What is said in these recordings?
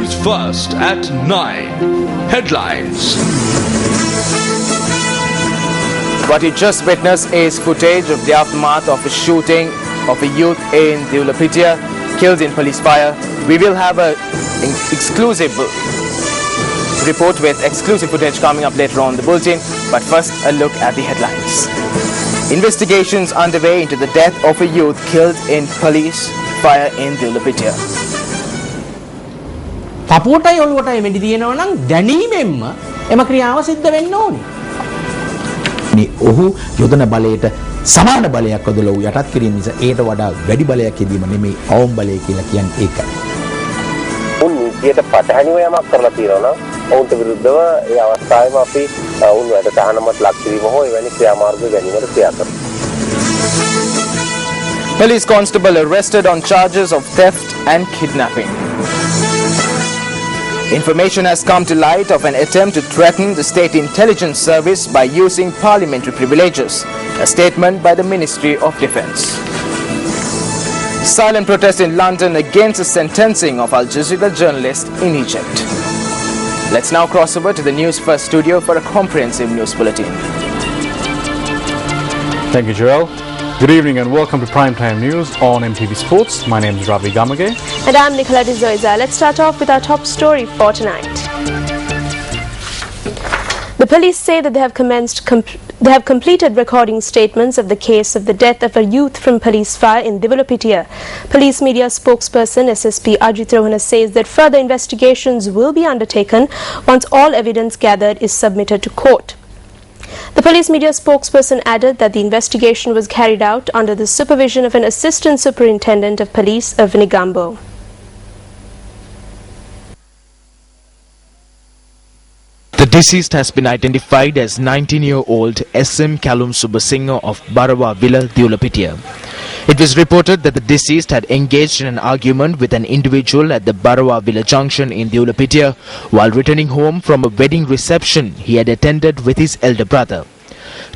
Newsfirst at 9. Headlines. What you just witnessed is footage of the aftermath of a shooting of a youth in Dewlapitia, killed in police fire. We will have an exclusive report with exclusive footage coming up later on the bulletin, but first a look at the headlines. Investigations underway into the death of a youth killed in police fire in Dewlapitia. පපුවටයි ඔළුවටයි මෙඩි දිනනවා නම් දැනීමෙන්ම එම ක්‍රියාව සිද්ධ වෙන්න ඕනේ. මේ ඔහු යොදන බලයට සමාන බලයක් ඔදලා ඌ යටත් කිරීම නිසා ඒට වඩා වැඩි බලයක් යෙදීම නෙමෙයි අවම බලය කියලා කියන්නේ ඒකයි. උන් නීතියට පටහැනිව යමක් කරලා තියෙනවා නම් ඔවුන්ට විරුද්ධව ඒ අවස්ථාවේම අපි උන් වැඩ තහනමට ලක් කිරීම හෝ එවැනි ක්‍රියාමාර්ග ගැනීමට ක්‍රියා කරනවා. Police constable arrested on charges of theft and kidnapping. Information has come to light of an attempt to threaten the state intelligence service by using parliamentary privileges. A statement by the Ministry of Defence. Silent protest in London against the sentencing of Al Jazeera journalist in Egypt. Let's now cross over to the Newsfirst studio for a comprehensive news bulletin. Thank you, Joel. Good evening and welcome to Primetime News on MTV Sports. My name is Ravi Gamage. And I'm Nicola D'Zoiza. Let's start off with our top story for tonight. The police say that they have completed recording statements of the case of the death of a youth from police fire in Dewlapitia. Police media spokesperson SSP Ajit Rohana says that further investigations will be undertaken once all evidence gathered is submitted to court. The police media spokesperson added that the investigation was carried out under the supervision of an assistant superintendent of police of Negombo. The deceased has been identified as 19-year-old SM Kalum Subasinghe of Barawa Villa, Dewlapitia. It was reported that the deceased had engaged in an argument with an individual at the Barawa Villa junction in Dewlapitia while returning home from a wedding reception he had attended with his elder brother.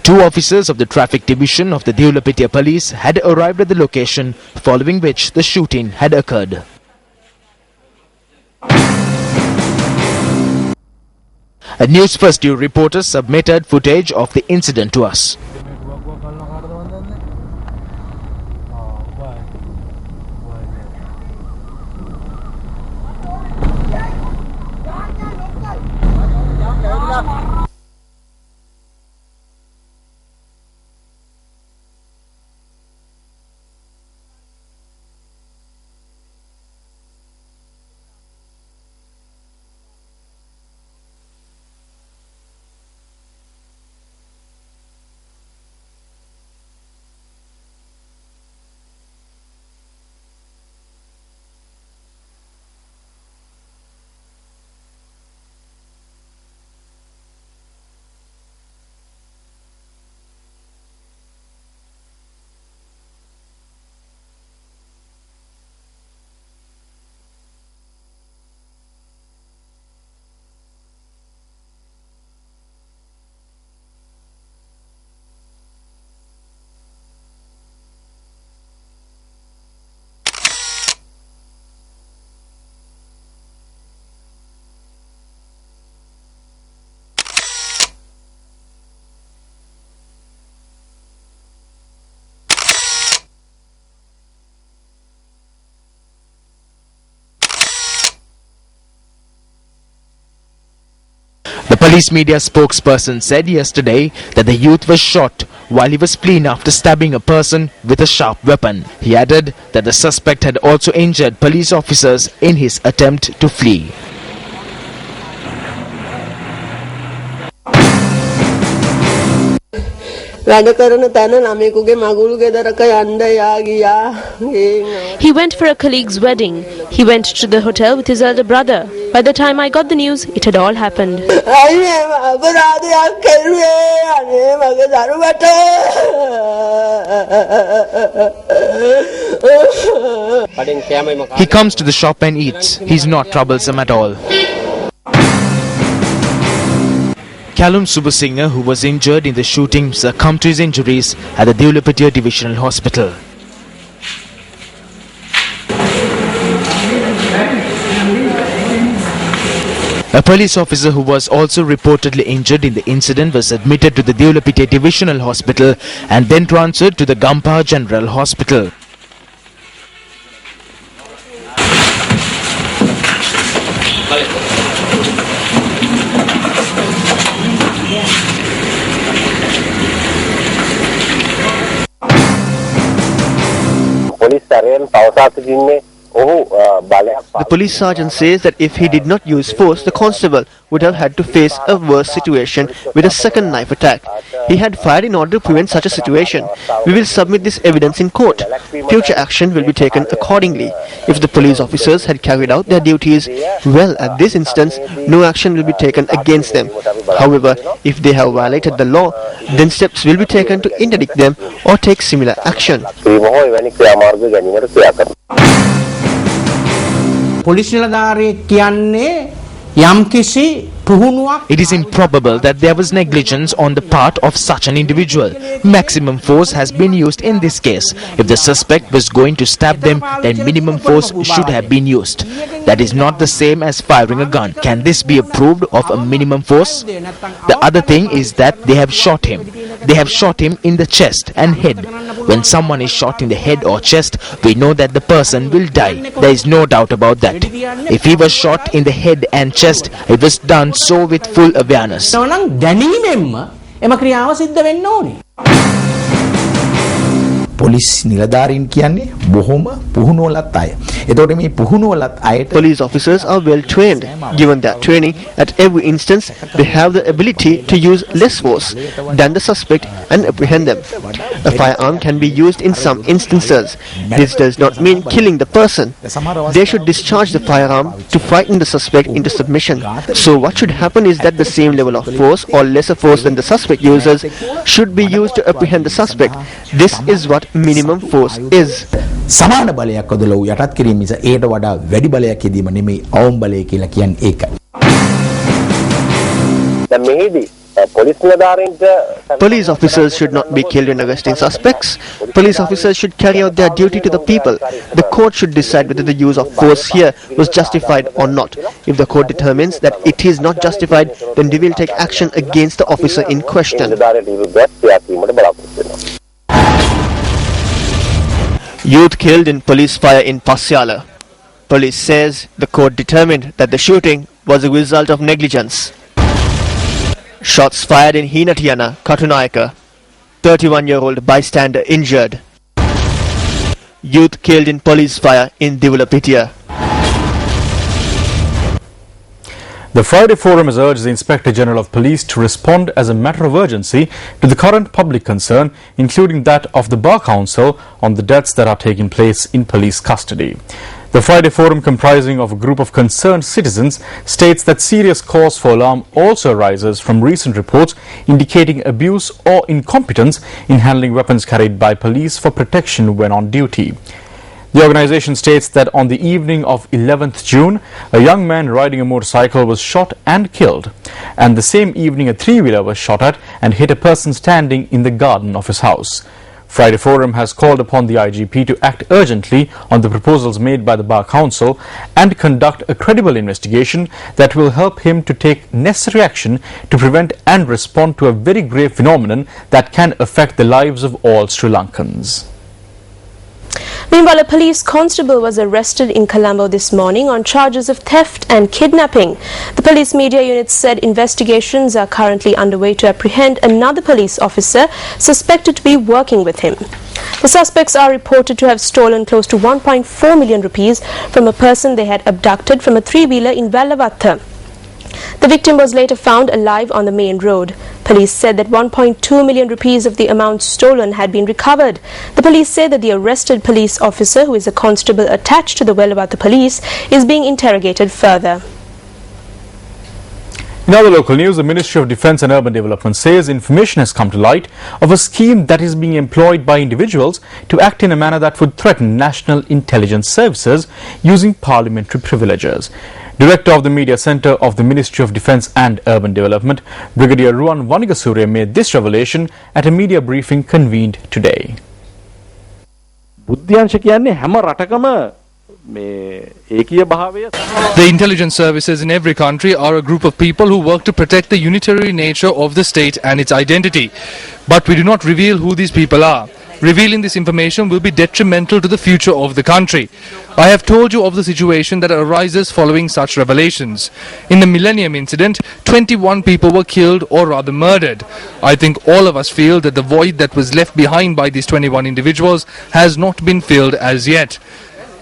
Two officers of the traffic division of the Dewlapitia police had arrived at the location, following which the shooting had occurred. A Newsfirst reporter submitted footage of the incident to us. The police media spokesperson said yesterday that the youth was shot while he was fleeing after stabbing a person with a sharp weapon. He added that the suspect had also injured police officers in his attempt to flee. He went for a colleague's wedding. He went to the hotel with his elder brother. By the time I got the news, it had all happened. He comes to the shop and eats. He's not troublesome at all. Kalum Subasinghe, who was injured in the shooting, succumbed to his injuries at the Dewlapitia Divisional Hospital. A police officer who was also reportedly injured in the incident was admitted to the Developite Divisional Hospital and then transferred to the Gampaha General Hospital. The police sergeant says that if he did not use force, the constable would have had to face a worse situation with a second knife attack. He had fired in order to prevent such a situation. We will submit this evidence in court. Future action will be taken accordingly. If the police officers had carried out their duties well at this instance, no action will be taken against them. However, if they have violated the law, then steps will be taken to interdict them or take similar action. Police නිලධාරියෙක් කියන්නේ යම්කිසි පුහුණුවක් It is improbable that there was negligence on the part of such an individual. Maximum force has been used in this case. If the suspect was going to stab them, then minimum force should have been used. That is not the same as firing a gun. Can this be approved of a minimum force? The other thing is that they have shot him. They have shot him in the chest and head. When someone is shot in the head or chest, we know that the person will die. There is no doubt about that. If he was shot in the head and chest, it was done so with full awareness. නම් දැනීමෙන්ම එම ක්‍රියාව සිද්ධ වෙන්න ඕනේ. Police නිලධාරීන් කියන්නේ බොහොම පුහුණුවලත් අය. එතකොට මේ පුහුණුවලත් අයට Police officers are well trained. Given their training, at every instance they have the ability to use less force than the suspect and apprehend them. A firearm can be used in some instances. This does not mean killing the person. They should discharge the firearm to frighten the suspect into submission. So what should happen is that the same level of force or lesser force than the suspect uses should be used to apprehend the suspect. This is what minimum force is. සමාන බලයක් ඔදලා වූ යටත් කිරීම නිසා ඒට වඩා වැඩි බලයක් යෙදීම නෙමෙයි අවම බලය කියලා කියන්නේ ඒකයි. Police officers should not be killed in arresting suspects. Police officers should carry out their duty to the people. The court should decide whether the use of force here was justified or not. If the court determines that it is not justified, then they will take action against the officer in question. Youth killed in police fire in Pasiala. Police says the court determined that the shooting was a result of negligence. Shots fired in Hinatiana, Katunayaka. 31-year-old bystander injured. Youth killed in police fire in Divulapitia. The Friday Forum has urged the Inspector General of Police to respond as a matter of urgency to the current public concern, including that of the Bar Council on the deaths that are taking place in police custody. The Friday Forum, comprising of a group of concerned citizens, states that serious cause for alarm also arises from recent reports indicating abuse or incompetence in handling weapons carried by police for protection when on duty. The organization states that on the evening of 11th June, a young man riding a motorcycle was shot and killed, and the same evening a three-wheeler was shot at and hit a person standing in the garden of his house. Friday Forum has called upon the IGP to act urgently on the proposals made by the Bar Council and conduct a credible investigation that will help him to take necessary action to prevent and respond to a very grave phenomenon that can affect the lives of all Sri Lankans. Meanwhile, a police constable was arrested in Colombo this morning on charges of theft and kidnapping. The police media unit said investigations are currently underway to apprehend another police officer suspected to be working with him. The suspects are reported to have stolen close to 1.4 million rupees from a person they had abducted from a three-wheeler in Vellavatta. The victim was later found alive on the main road. Police said that 1.2 million rupees of the amount stolen had been recovered. The police say that the arrested police officer, who is a constable attached to the Vellavatta police, is being interrogated further. In other local news, the Ministry of Defence and Urban Development says information has come to light of a scheme that is being employed by individuals to act in a manner that would threaten national intelligence services using parliamentary privileges. Director of the Media Centre of the Ministry of Defence and Urban Development, Brigadier Ruwan Wanigasuriya, made this revelation at a media briefing convened today. බුද්ධ්‍යංශ කියන්නේ හැම රටකම The intelligence services in every country are a group of people who work to protect the unitary nature of the state and its identity. But we do not reveal who these people are. Revealing this information will be detrimental to the future of the country. I have told you of the situation that arises following such revelations. In the Millennium incident, 21 people were killed or rather murdered. I think all of us feel that the void that was left behind by these 21 individuals has not been filled as yet.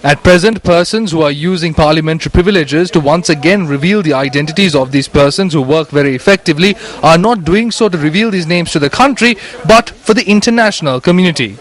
At present, persons who are using parliamentary privileges to once again reveal the identities of these persons who work very effectively are not doing so to reveal these names to the country, but for the international community.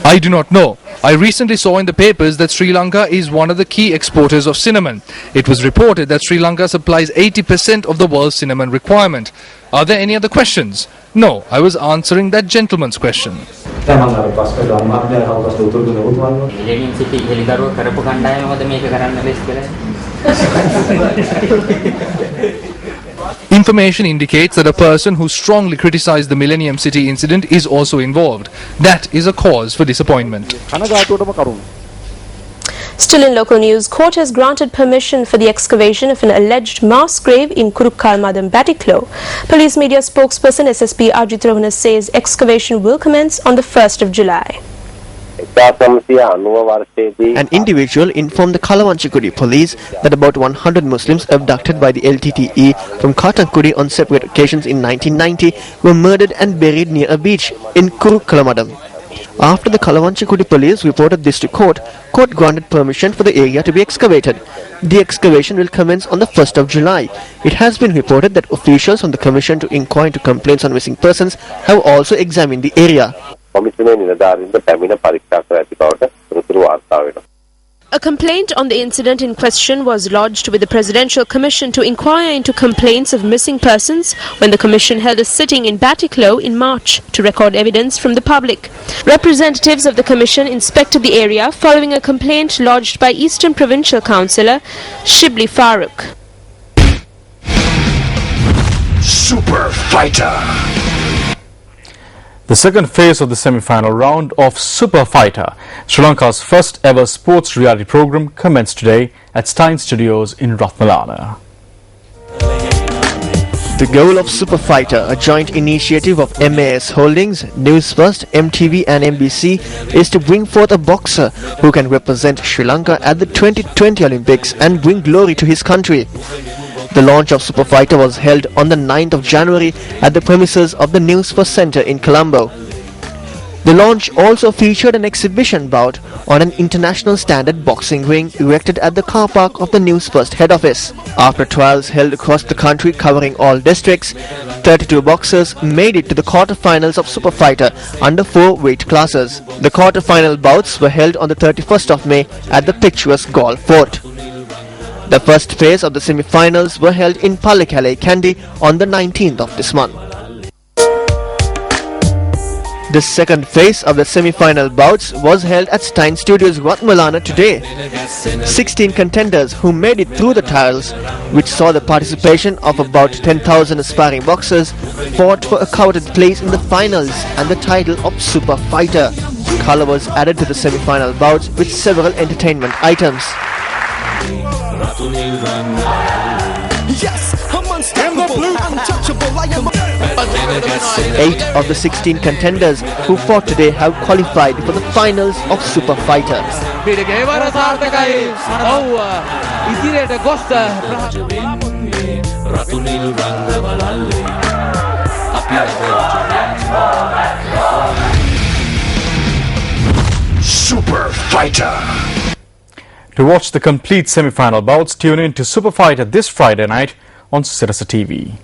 I do not know. I recently saw in the papers that Sri Lanka is one of the key exporters of cinnamon. It was reported that Sri Lanka supplies 80% of the world's cinnamon requirement. Are there any other questions? No, I was answering that gentleman's question. Information indicates that a person who strongly criticized the Millennium City incident is also involved. That is a cause for disappointment. Still in local news, court has granted permission for the excavation of an alleged mass grave in Kurukkalmadam, Batiklo. Police media spokesperson SSP Ajit Rohana says excavation will commence on the 1st of July. An individual informed the Kalawanchikudi police that about 100 Muslims abducted by the LTTE from Katankudi on separate occasions in 1990 were murdered and buried near a beach in Kurukkalmadam. After the Kalawanchikudi police reported this to court granted permission for the area to be excavated. The excavation will commence on the 1st of July. It has been reported that officials from the Commission to Inquire into Complaints on Missing Persons have also examined the area. A complaint on the incident in question was lodged with the Presidential Commission to Inquire into Complaints of Missing Persons when the Commission held a sitting in Batiklo in March to record evidence from the public. Representatives of the Commission inspected the area following a complaint lodged by Eastern Provincial Councillor Shibli Farooq. Super Fighter. The second phase of the semi-final round of Super Fighter, Sri Lanka's first ever sports reality program, commenced today at Stein Studios in Ratmalana. The goal of Super Fighter, a joint initiative of MAS Holdings, Newsfirst, MTV and MBC, is to bring forth a boxer who can represent Sri Lanka at the 2020 Olympics and bring glory to his country. The launch of Super Fighter was held on the 9th of January at the premises of the Newsfirst Centre in Colombo. The launch also featured an exhibition bout on an international standard boxing ring erected at the car park of the Newsfirst head office. After trials held across the country covering all districts, 32 boxers made it to the quarter-finals of Super Fighter under 4 weight classes. The quarter-final bouts were held on the 31st of May at the picturesque Galle Fort. The first phase of the semi-finals were held in Pallekele, Kandy on the 19th of this month. The second phase of the semi-final bouts was held at Stein Studios, Ratmalana today. 16 contenders who made it through the trials, which saw the participation of about 10,000 aspiring boxers, fought for a coveted place in the finals and the title of Super Fighter. Colour was added to the semi-final bouts with several entertainment items. Yes, I'm unstoppable, untouchable, I am 8 of the 16 contenders who fought today have qualified for the finals of Super Fighter. Super Fighter. To watch the complete semi-final bouts, tune in to Super Fighter this Friday night on Sirasa TV.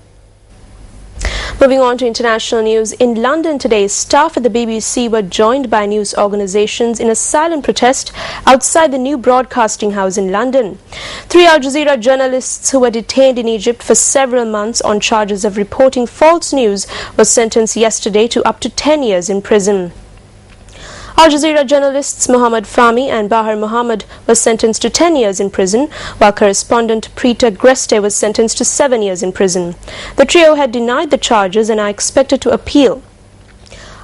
Moving on to international news, in London today, staff at the BBC were joined by news organisations in a silent protest outside the new broadcasting house in London. 3 Al Jazeera journalists who were detained in Egypt for several months on charges of reporting false news were sentenced yesterday to up to 10 years in prison. Al Jazeera journalists Muhammad Fahmy and Bahar Muhammad were sentenced to 10 years in prison, while correspondent Preeta Greste was sentenced to 7 years in prison. The trio had denied the charges and are expected to appeal.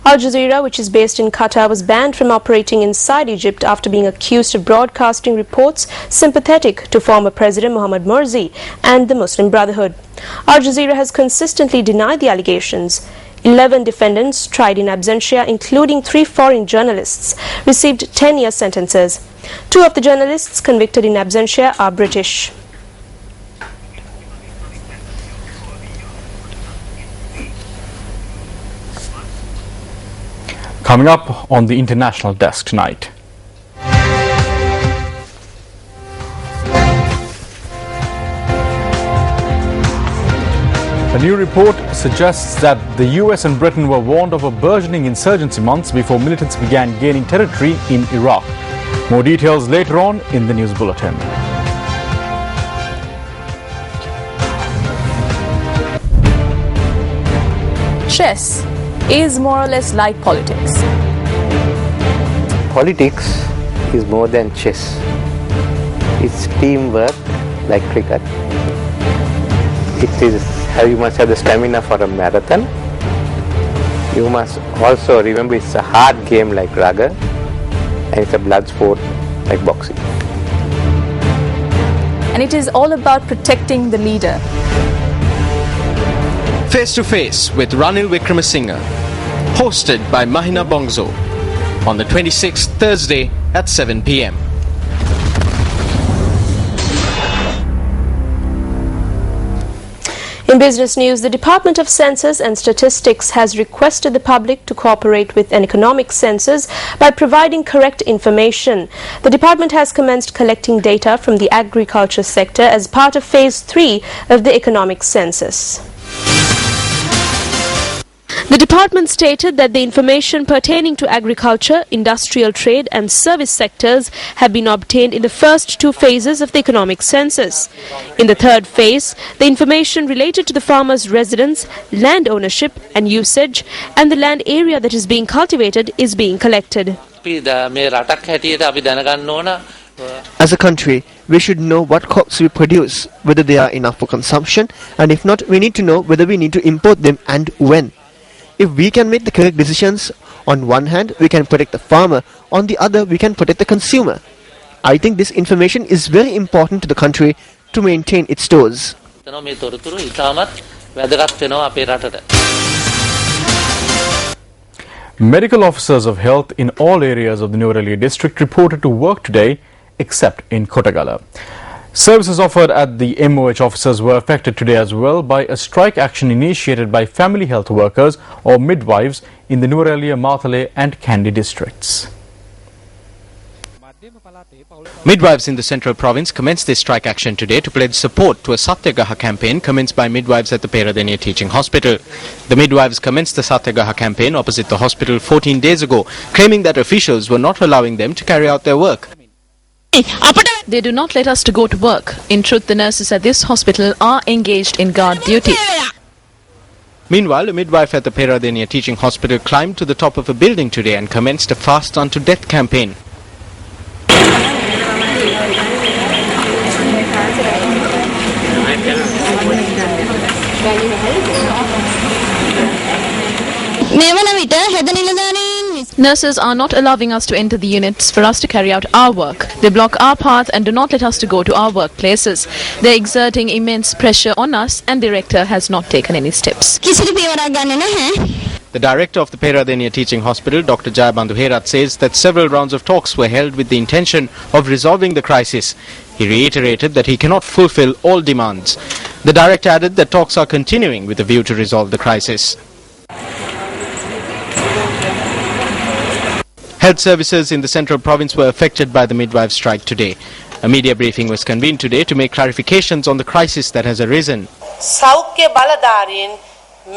Al Jazeera, which is based in Qatar, was banned from operating inside Egypt after being accused of broadcasting reports sympathetic to former President Mohamed Morsi and the Muslim Brotherhood. Al Jazeera has consistently denied the allegations. 11 defendants tried in absentia, including 3 foreign journalists, received 10-year sentences. 2 of the journalists convicted in absentia are British. Coming up on the international desk tonight. A new report suggests that the US and Britain were warned of a burgeoning insurgency months before militants began gaining territory in Iraq. More details later on in the news bulletin. Chess is more or less like politics. Politics is more than chess. It's teamwork like cricket. You must have the stamina for a marathon. You must also remember it's a hard game like raga, and it's a blood sport like boxing. And it is all about protecting the leader. Face to Face with Ranil Wickramasinghe, hosted by Mahina Bongso, on the 26th Thursday at 7 p.m. In business news, the Department of Census and Statistics has requested the public to cooperate with an economic census by providing correct information. The department has commenced collecting data from the agriculture sector as part of Phase 3 of the economic census. The department stated that the information pertaining to agriculture, industrial trade and service sectors have been obtained in the first 2 phases of the economic census. In the third phase, the information related to the farmer's residence, land ownership and usage and the land area that is being cultivated is being collected. As a country, we should know what crops we produce, whether they are enough for consumption, and if not, we need to know whether we need to import them and when. If we can make the correct decisions, on one hand we can protect the farmer, on the other we can protect the consumer. I think this information is very important to the country to maintain its stores. Medical officers of health in all areas of the Nuwara district reported to work today except in Kotagala. Services offered at the MOH offices were affected today as well by a strike action initiated by family health workers or midwives in the Nuwara, Mathale and Kandy districts. Midwives in the Central Province commenced this strike action today to pledge support to a Satyagaha campaign commenced by midwives at the Peradeniya Teaching Hospital. The midwives commenced the Satyagaha campaign opposite the hospital 14 days ago, claiming that officials were not allowing them to carry out their work. They do not let us to go to work. In truth, the nurses at this hospital are engaged in guard duty. Meanwhile, a midwife at the Peradeniya Teaching Hospital climbed to the top of a building today and commenced a fast unto death campaign. Nurses are not allowing us to enter the units for us to carry out our work. They block our path and do not let us to go to our workplaces. They are exerting immense pressure on us and the director has not taken any steps. The director of the Peradeniya Teaching Hospital, Dr. Jayabandhu Herat, says that several rounds of talks were held with the intention of resolving the crisis. He reiterated that he cannot fulfill all demands. The director added that talks are continuing with a view to resolve the crisis. Health services in the Central Province were affected by the midwife strike today. A media briefing was convened today to make clarifications on the crisis that has arisen. සෞඛ්‍ය බලධාරීන්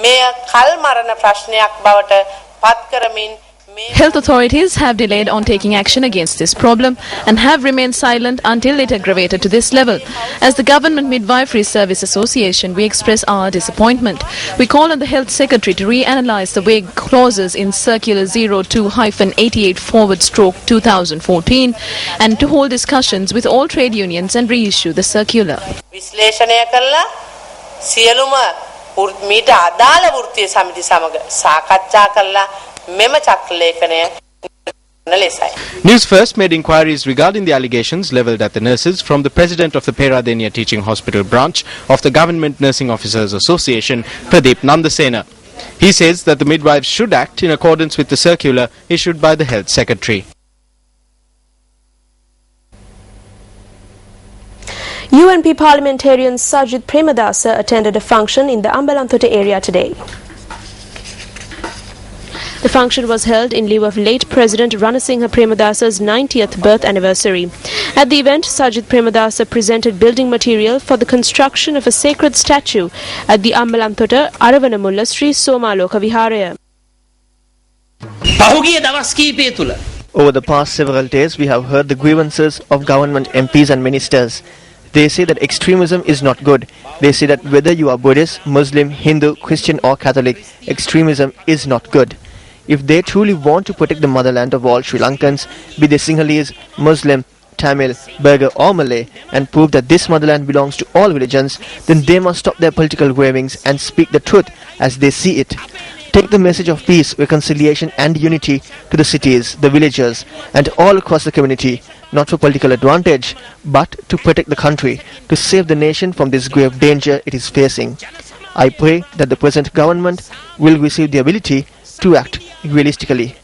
මෙය කල් මරණ ප්‍රශ්නයක් බවට පත් කරමින් Health authorities have delayed on taking action against this problem and have remained silent until it aggravated to this level. As the Government Midwifery Service Association, we express our disappointment. We call on the Health Secretary to reanalyze the vague clauses in Circular 02-88/2014 and to hold discussions with all trade unions and reissue the circular. විශ්ලේෂණය කළා සියලුම මීට අදාළ වෘත්තීය සමිති සමග සාකච්ඡා කළා මෙම චක්‍රලේඛනය ලෙසයි. Newsfirst made inquiries regarding the allegations levelled at the nurses from the president of the Peradeniya Teaching Hospital branch of the Government Nursing Officers Association, Pradeep Nandasena. He says that the midwives should act in accordance with the circular issued by the Health Secretary. UNP parliamentarian Sajid Premadasa attended a function in the Ambalanthota area today. The function was held in lieu of late President Ranasinghe Premadasa's 90th birth anniversary. At the event, Sajid Premadasa presented building material for the construction of a sacred statue at the Ambalanthota Aravanamulla Sri Somaloka Viharaya. Over the past several days, we have heard the grievances of government MPs and ministers. They say that extremism is not good. They say that whether you are Buddhist, Muslim, Hindu, Christian or Catholic, extremism is not good. If they truly want to protect the motherland of all Sri Lankans, be they Sinhalese, Muslim, Tamil, Burgher or Malay, and prove that this motherland belongs to all religions, then they must stop their political ravings and speak the truth as they see it. Take the message of peace, reconciliation and unity to the cities, the villages and all across the community, not for political advantage, but to protect the country, to save the nation from this grave danger it is facing. I pray that the present government will receive the ability to act realistically.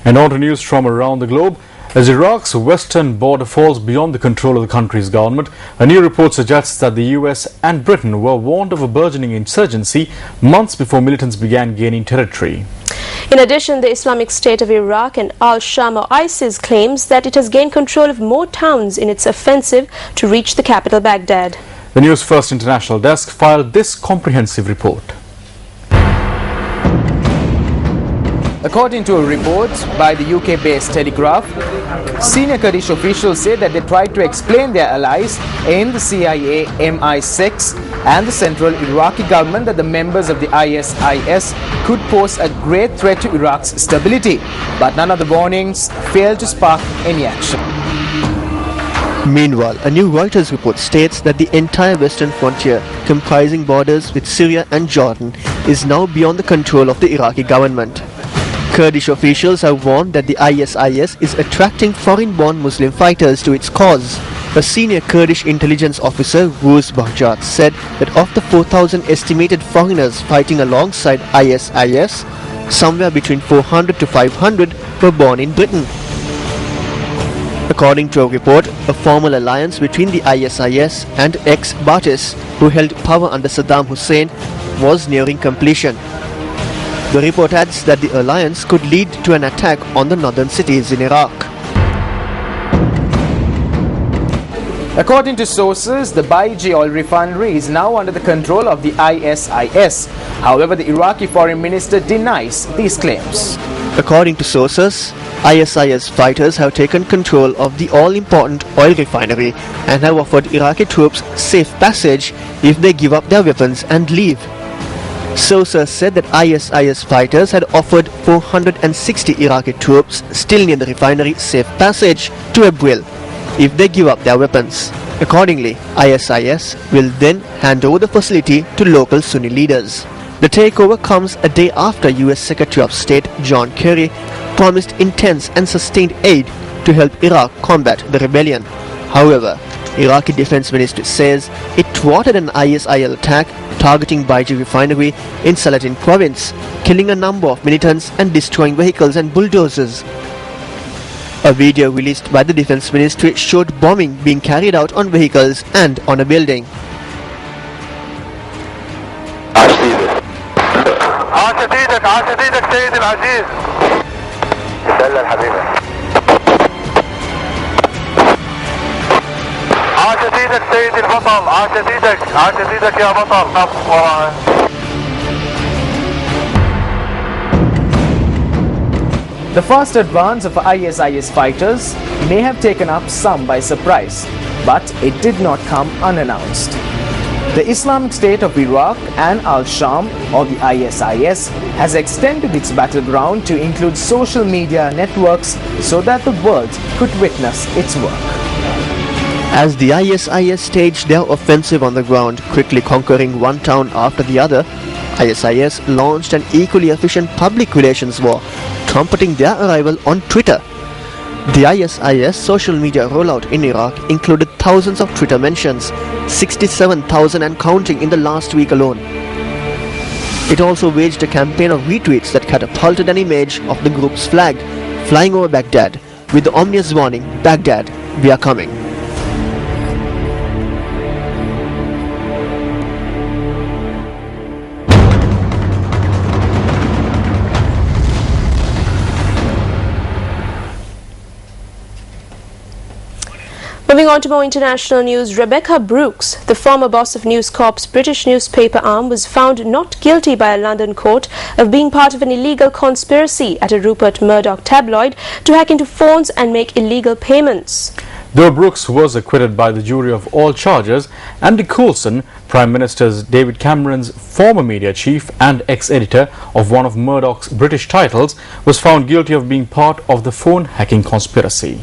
And on to news from around the globe. As Iraq's western border falls beyond the control of the country's government, a new report suggests that the US and Britain were warned of a burgeoning insurgency months before militants began gaining territory. In addition, the Islamic State of Iraq and Al-Sham or ISIS claims that it has gained control of more towns in its offensive to reach the capital Baghdad. The Newsfirst International Desk filed this comprehensive report. According to a report by the UK-based Telegraph, senior Kurdish officials say that they tried to explain their allies in the CIA, MI6 and the central Iraqi government that the members of the ISIS could pose a great threat to Iraq's stability, but none of the warnings failed to spark any action. Meanwhile, a new Reuters report states that the entire western frontier, comprising borders with Syria and Jordan, is now beyond the control of the Iraqi government. Kurdish officials have warned that the ISIS is attracting foreign-born Muslim fighters to its cause. A senior Kurdish intelligence officer, Ruz Bahjat, said that of the 4,000 estimated foreigners fighting alongside ISIS, somewhere between 400 to 500 were born in Britain. According to a report, a formal alliance between the ISIS and ex-Ba'athis, who held power under Saddam Hussein, was nearing completion. The report adds that the alliance could lead to an attack on the northern cities in Iraq. According to sources, the Baiji oil refinery is now under the control of the ISIS. However, the Iraqi foreign minister denies these claims. According to sources, ISIS fighters have taken control of the all-important oil refinery and have offered Iraqi troops safe passage if they give up their weapons and leave. Sources said that ISIS fighters had offered 460 Iraqi troops still near the refinery safe passage to Erbil if they give up their weapons. Accordingly, ISIS will then hand over the facility to local Sunni leaders. The takeover comes a day after US Secretary of State John Kerry promised intense and sustained aid to help Iraq combat the rebellion. However, Iraqi Defense Ministry says it thwarted an ISIL attack targeting Baiji refinery in Salatin province, killing a number of militants and destroying vehicles and bulldozers. A video released by the Defense Ministry showed bombing being carried out on vehicles and on a building. سيدي البطل عاش ايدك يا بطل The fast advance of ISIS fighters may have taken up some by surprise, but it did not come unannounced. The Islamic State of Iraq and Al-Sham, or the ISIS, has extended its battleground to include social media networks so that the world could witness its work. As the ISIS staged their offensive on the ground, quickly conquering one town after the other, ISIS launched an equally efficient public relations war, trumpeting their arrival on Twitter. The ISIS social media rollout in Iraq included thousands of Twitter mentions, 67,000 and counting in the last week alone. It also waged a campaign of retweets that catapulted an image of the group's flag flying over Baghdad with the ominous warning, "Baghdad, we are coming." Moving on to more international news, Rebekah Brooks, the former boss of News Corp's British newspaper arm, was found not guilty by a London court of being part of an illegal conspiracy at a Rupert Murdoch tabloid to hack into phones and make illegal payments. Though Brooks was acquitted by the jury of all charges, Andy Coulson, Prime Minister David Cameron's former media chief and ex-editor of one of Murdoch's British titles, was found guilty of being part of the phone hacking conspiracy.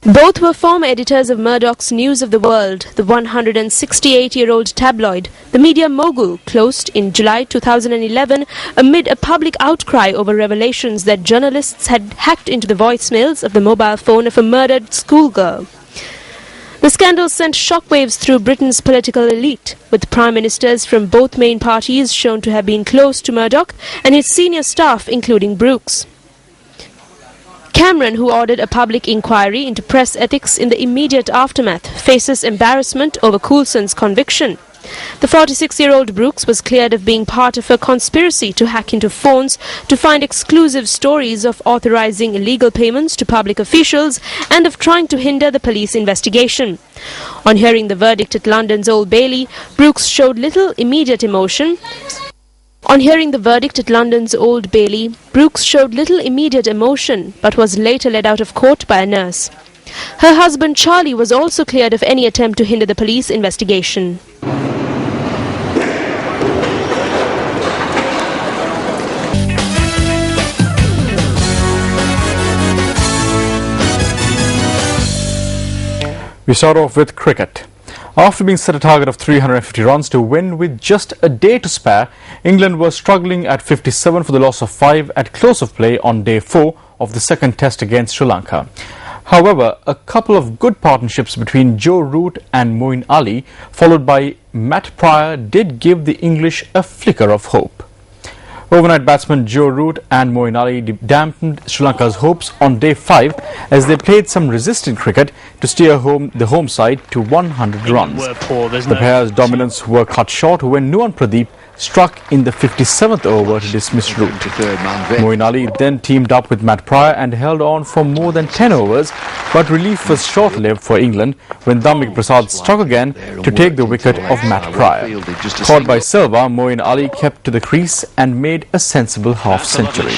Both were former editors of Murdoch's News of the World. The 168-year-old tabloid, the media mogul, closed in July 2011 amid a public outcry over revelations that journalists had hacked into the voicemails of the mobile phone of a murdered schoolgirl. The scandal sent shockwaves through Britain's political elite, with prime ministers from both main parties shown to have been close to Murdoch and his senior staff, including Brooks. Cameron, who ordered a public inquiry into press ethics in the immediate aftermath, faces embarrassment over Coulson's conviction. The 46-year-old Brooks was cleared of being part of a conspiracy to hack into phones to find exclusive stories of authorizing illegal payments to public officials and of trying to hinder the police investigation. On hearing the verdict at London's Old Bailey, Brooks showed little immediate emotion. On hearing the verdict at London's Old Bailey, Brooks showed little immediate emotion but was later led out of court by a nurse. Her husband Charlie was also cleared of any attempt to hinder the police investigation. We start off with cricket. After being set a target of 350 runs to win with just a day to spare, England were struggling at 57 for the loss of 5 at close of play on day 4 of the second test against Sri Lanka. However, a couple of good partnerships between Joe Root and Moeen Ali, followed by Matt Pryor, did give the English a flicker of hope. Overnight batsman Joe Root and Moeen Ali dampened Sri Lanka's hopes on day 5 as they played some resistant cricket to steer the home side to 100 runs. The pair's dominance were cut short when Nuwan Pradeep struck in the 57th over to dismiss Root. Moeen Ali then teamed up with Matt Pryor and held on for more than 10 overs, but relief was short-lived for England when Dhammik Prasad struck again to take the wicket of Matt Pryor. Caught by Silva, Moeen Ali kept to the crease and made a sensible half-century.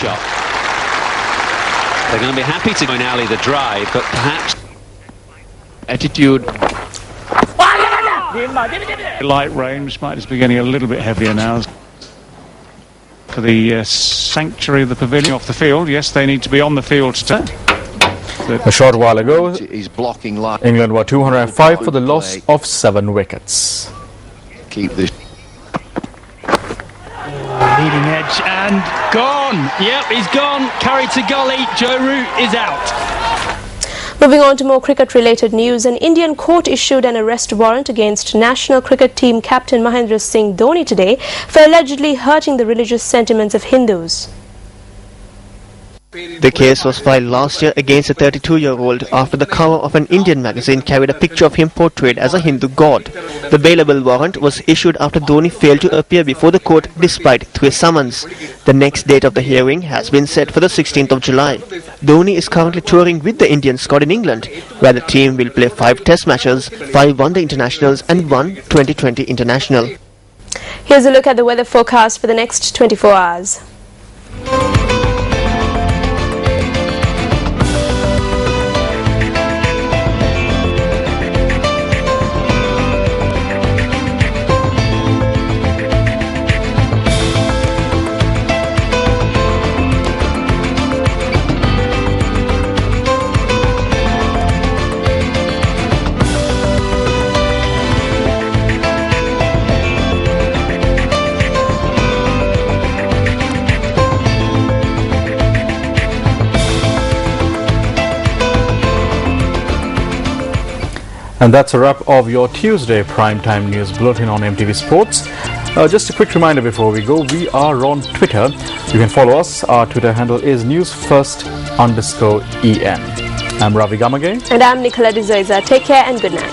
They're going to be happy to Moeen Ali the drive, but perhaps attitude. Light rain, which might just be getting a little bit heavier now. For the sanctuary of the pavilion off the field, yes, they need to be on the field today. A short while ago, England were 205 for the loss of 7 wickets. Keep this leading edge and gone. Yep, he's gone. Carried to gully. Joe Root is out. Moving on to more cricket-related news, an Indian court issued an arrest warrant against national cricket team captain Mahendra Singh Dhoni today for allegedly hurting the religious sentiments of Hindus. The case was filed last year against a 32-year-old after the cover of an Indian magazine carried a picture of him portrayed as a Hindu god. The bailable warrant was issued after Dhoni failed to appear before the court despite 3 summons. The next date of the hearing has been set for the 16th of July. Dhoni is currently touring with the Indian squad in England, where the team will play 5 test matches, 5 one-day internationals and 1 T20 international. Here's a look at the weather forecast for the next 24 hours. And that's a wrap of your Tuesday primetime news bulletin on MTV Sports. Just a quick reminder before we go, we are on Twitter. You can follow us. Our Twitter handle is newsfirst_EN. I'm Ravi Gamage. And I'm Nicola D'Souza. Take care and good night.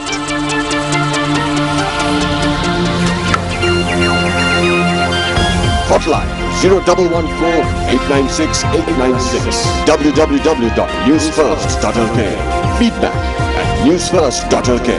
Hotline 0114-896-896. www.newsfirst.lk. Feedback at newsfirst.lk.